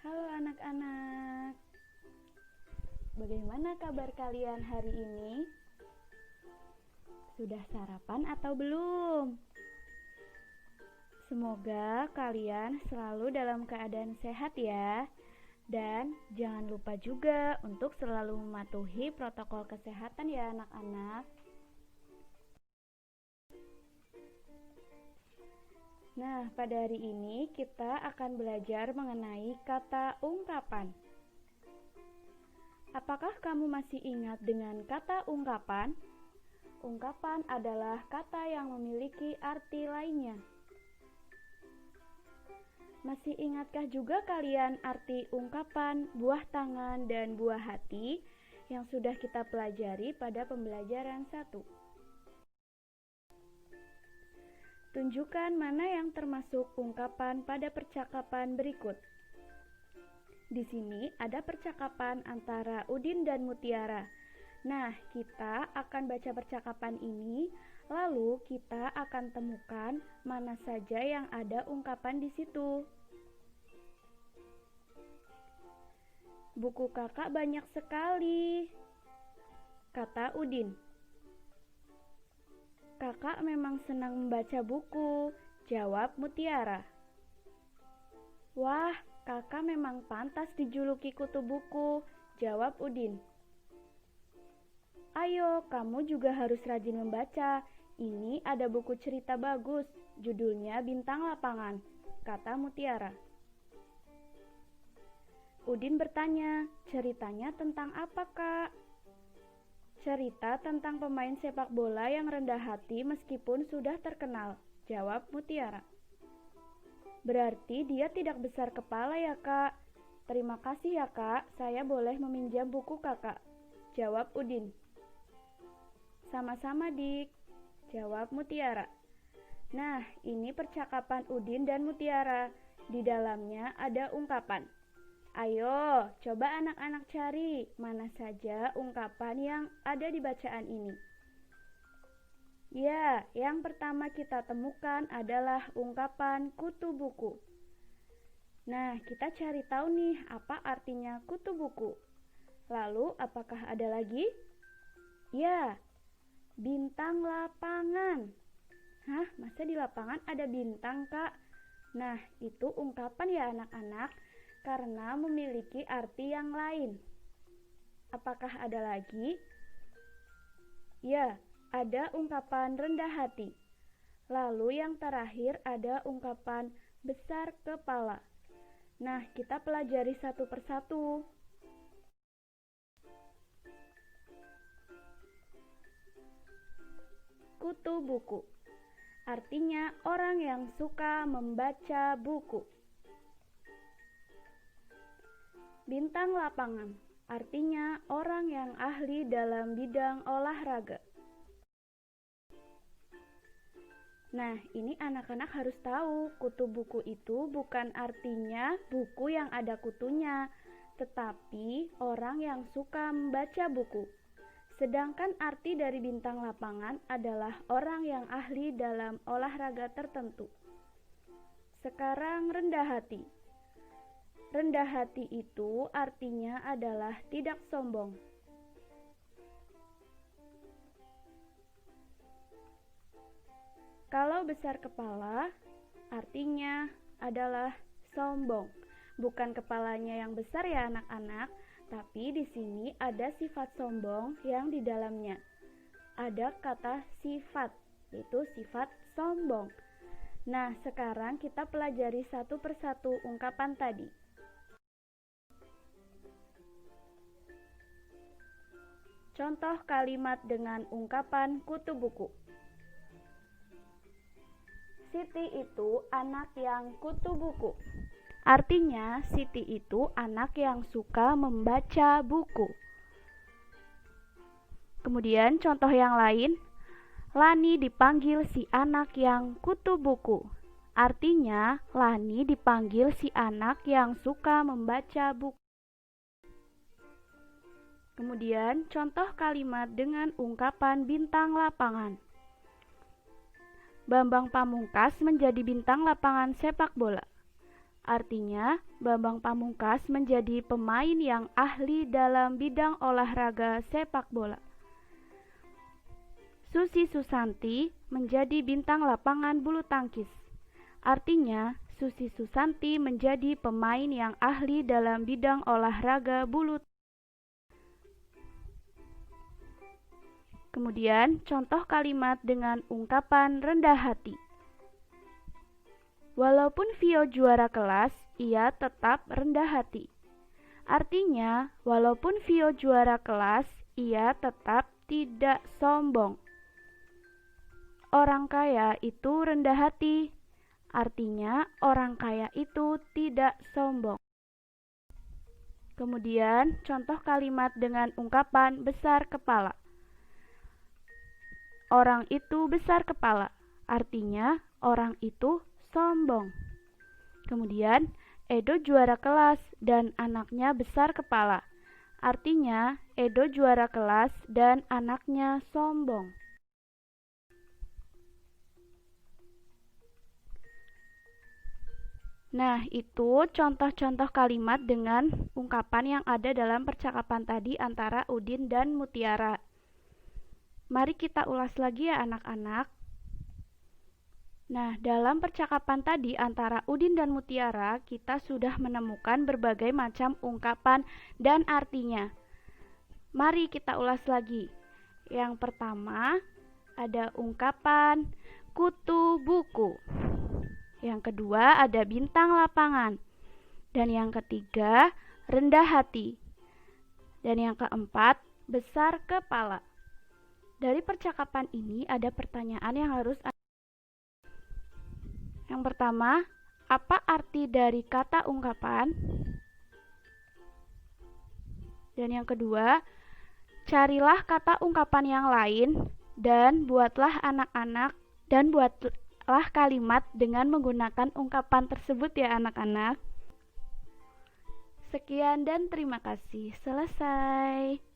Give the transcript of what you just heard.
Halo anak-anak, bagaimana kabar kalian hari ini? Sudah sarapan atau belum? Semoga kalian selalu dalam keadaan sehat ya. Dan jangan lupa juga untuk selalu mematuhi protokol kesehatan ya anak-anak. Nah, pada hari ini kita akan belajar mengenai kata ungkapan. Apakah kamu masih ingat dengan kata ungkapan? Ungkapan adalah kata yang memiliki arti lainnya. Masih ingatkah juga kalian arti ungkapan buah tangan dan buah hati yang sudah kita pelajari pada pembelajaran 1? Tunjukkan mana yang termasuk ungkapan pada percakapan berikut. Di sini ada percakapan antara Udin dan Mutiara. Nah, kita akan baca percakapan ini, lalu kita akan temukan mana saja yang ada ungkapan di situ. Buku kakak banyak sekali, kata Udin. Kakak memang senang membaca buku, jawab Mutiara. Wah, kakak memang pantas dijuluki kutu buku, jawab Udin. Ayo, kamu juga harus rajin membaca. Ini ada buku cerita bagus, judulnya Bintang Lapangan, kata Mutiara. Udin bertanya, ceritanya tentang apa, Kak? Cerita tentang pemain sepak bola yang rendah hati meskipun sudah terkenal, jawab Mutiara. Berarti dia tidak besar kepala ya, Kak? Terima kasih ya, Kak, saya boleh meminjam buku kakak, jawab Udin. Sama-sama, Dik, jawab Mutiara. Nah, ini percakapan Udin dan Mutiara. Di dalamnya ada ungkapan. Ayo, coba anak-anak cari mana saja ungkapan yang ada di bacaan ini. Ya, yang pertama kita temukan adalah ungkapan kutu buku. Nah, kita cari tahu nih apa artinya kutu buku. Lalu, apakah ada lagi? Ya, bintang lapangan. Hah, masa di lapangan ada bintang, Kak? Nah, itu ungkapan ya anak-anak, karena memiliki arti yang lain. Apakah ada lagi? Ya, ada ungkapan rendah hati. Lalu yang terakhir ada ungkapan besar kepala. Nah, kita pelajari satu persatu. Kutu buku. Artinya orang yang suka membaca buku. Bintang lapangan, artinya orang yang ahli dalam bidang olahraga. Nah, ini anak-anak harus tahu, kutu buku itu bukan artinya buku yang ada kutunya, tetapi orang yang suka membaca buku. Sedangkan arti dari bintang lapangan adalah orang yang ahli dalam olahraga tertentu. Sekarang rendah hati. Rendah hati itu artinya adalah tidak sombong. Kalau besar kepala, artinya adalah sombong. Bukan kepalanya yang besar ya anak-anak, tapi di sini ada sifat sombong yang di dalamnya. Ada kata sifat, yaitu sifat sombong. Nah, sekarang kita pelajari satu persatu ungkapan tadi. Contoh kalimat dengan ungkapan kutu buku. Siti itu anak yang kutu buku. Artinya, Siti itu anak yang suka membaca buku. Kemudian contoh yang lain, Lani dipanggil si anak yang kutu buku. Artinya, Lani dipanggil si anak yang suka membaca buku. Kemudian contoh kalimat dengan ungkapan bintang lapangan. Bambang Pamungkas menjadi bintang lapangan sepak bola. Artinya, Bambang Pamungkas menjadi pemain yang ahli dalam bidang olahraga sepak bola. Susi Susanti menjadi bintang lapangan bulu tangkis. Artinya, Susi Susanti menjadi pemain yang ahli dalam bidang olahraga bulu tangkis. Kemudian, contoh kalimat dengan ungkapan rendah hati. Walaupun Vio juara kelas, ia tetap rendah hati. Artinya, walaupun Vio juara kelas, ia tetap tidak sombong. Orang kaya itu rendah hati. Artinya, orang kaya itu tidak sombong. Kemudian, contoh kalimat dengan ungkapan besar kepala. Orang itu besar kepala, artinya orang itu sombong. Kemudian, Edo juara kelas dan anaknya besar kepala, artinya Edo juara kelas dan anaknya sombong. Nah, itu contoh-contoh kalimat dengan ungkapan yang ada dalam percakapan tadi antara Udin dan Mutiara. Mari kita ulas lagi ya anak-anak. Nah, dalam percakapan tadi antara Udin dan Mutiara, kita sudah menemukan berbagai macam ungkapan dan artinya. Mari kita ulas lagi. Yang pertama, ada ungkapan kutu buku. Yang kedua, ada bintang lapangan. Dan yang ketiga, rendah hati. Dan yang keempat, besar kepala. Dari percakapan ini ada pertanyaan yang harus. Yang pertama, apa arti dari kata ungkapan? Dan yang kedua, carilah kata ungkapan yang lain dan buatlah kalimat dengan menggunakan ungkapan tersebut ya anak-anak. Sekian dan terima kasih. Selesai.